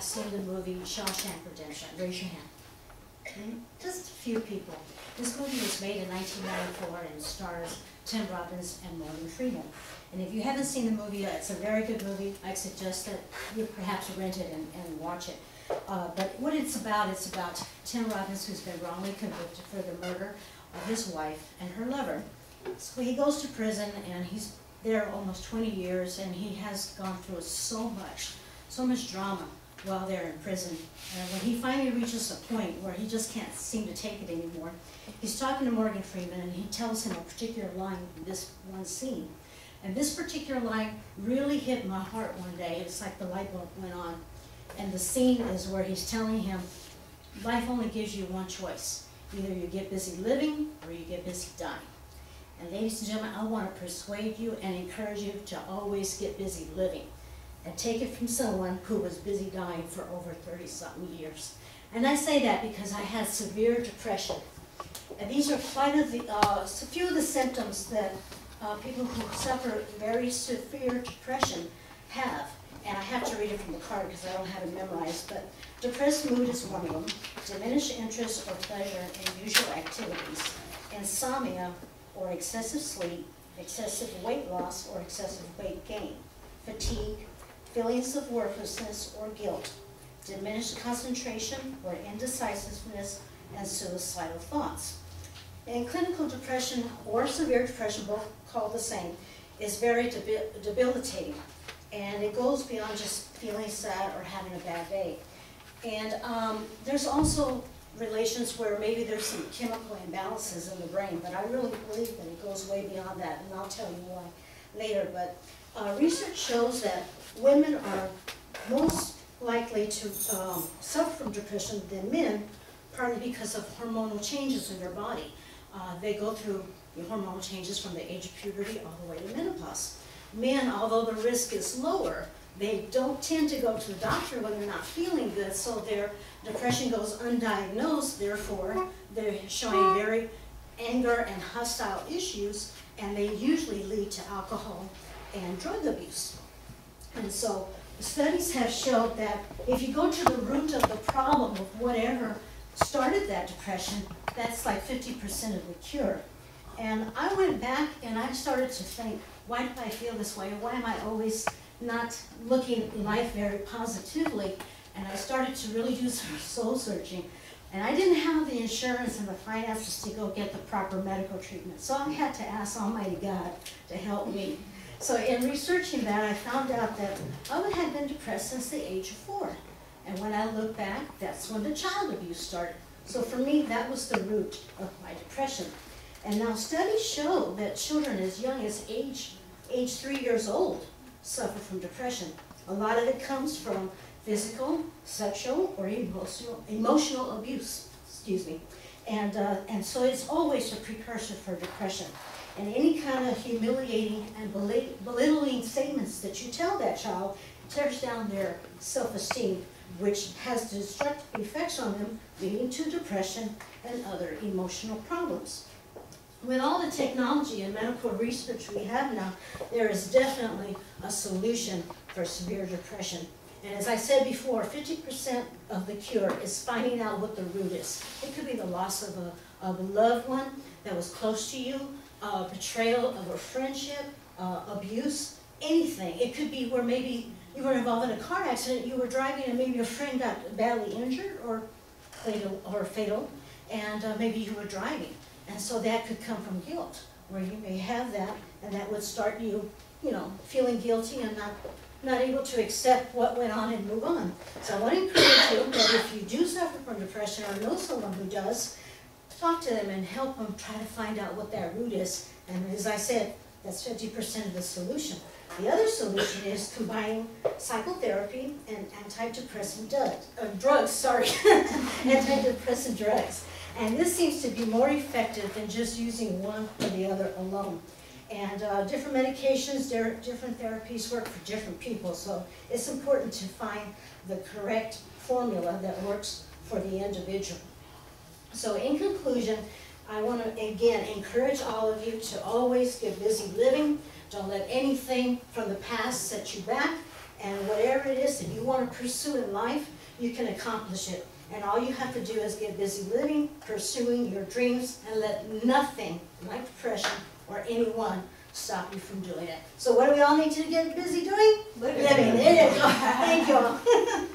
seen the movie Shawshank Redemption? Raise your hand. Just a few people. This movie was made in 1994 and stars Tim Robbins and Morgan Freeman. And if you haven't seen the movie, it's a very good movie. I suggest that you perhaps rent it and watch it. But what it's about Tim Robbins, who's been wrongly convicted for the murder of his wife and her lover. So he goes to prison, and he's there almost 20 years, and he has gone through so much drama while they're in prison. And when he finally reaches a point where he just can't seem to take it anymore, he's talking to Morgan Freeman, and he tells him a particular line in this one scene. And this particular line really hit my heart one day. It's like the light bulb went on. And the scene is where he's telling him, life only gives you one choice. Either you get busy living or you get busy dying. And ladies and gentlemen, I want to persuade you and encourage you to always get busy living. And take it from someone who was busy dying for over 30-something years. And I say that because I had severe depression. And these are quite a few of the symptoms that people who suffer very severe depression have. And I have to read it from the card because I don't have it memorized. But depressed mood is one of them. Diminished interest or pleasure in usual activities. Insomnia or excessive sleep. Excessive weight loss or excessive weight gain. Fatigue. Feelings of worthlessness or guilt, diminished concentration or indecisiveness, and suicidal thoughts. And clinical depression or severe depression, both called the same, is very debilitating. And it goes beyond just feeling sad or having a bad day. And there's also relations where maybe there's some chemical imbalances in the brain, but I really believe that it goes way beyond that, and I'll tell you why later. But research shows that women are most likely to suffer from depression than men, partly because of hormonal changes in their body. They go through the hormonal changes from the age of puberty all the way to menopause. Men, although the risk is lower, they don't tend to go to the doctor when they're not feeling good, so their depression goes undiagnosed, therefore they're showing very anger and hostile issues, and they usually lead to alcohol and drug abuse. And so studies have showed that if you go to the root of the problem of whatever started that depression, that's like 50% of the cure. And I went back and I started to think, why do I feel this way? Why am I always not looking at life very positively? And I started to really do some soul searching. And I didn't have the insurance and the finances to go get the proper medical treatment. So I had to ask Almighty God to help me. So in researching that, I found out that I had been depressed since the age of 4. And when I look back, that's when the child abuse started. So for me, that was the root of my depression. And now studies show that children as young as age 3 years old suffer from depression. A lot of it comes from physical, sexual, or emotional abuse, and so it's always a precursor for depression. And any kind of humiliating and belittling statements that you tell that child tears down their self-esteem, which has destructive effects on them, leading to depression and other emotional problems. With all the technology and medical research we have now, there is definitely a solution for severe depression. And as I said before, 50% of the cure is finding out what the root is. It could be the loss of a loved one that was close to you, betrayal of a friendship, abuse, anything. It could be where maybe you were involved in a car accident, you were driving and maybe your friend got badly injured or fatal, and maybe you were driving. And so that could come from guilt, where you may have that, and that would start you, feeling guilty and not able to accept what went on and move on. So I want to encourage you that if you do suffer from depression or know someone who does, talk to them and help them try to find out what that root is. And as I said, that's 50% of the solution. The other solution is combining psychotherapy and antidepressant drugs, antidepressant drugs. And this seems to be more effective than just using one or the other alone. And different medications, different therapies work for different people, so it's important to find the correct formula that works for the individual. So in conclusion, I want to again encourage all of you to always get busy living. Don't let anything from the past set you back. And whatever it is that you want to pursue in life, you can accomplish it. And all you have to do is get busy living, pursuing your dreams, and let nothing, like depression or anyone, stop you from doing it. So what do we all need to get busy doing? Living. There you go. Thank you all.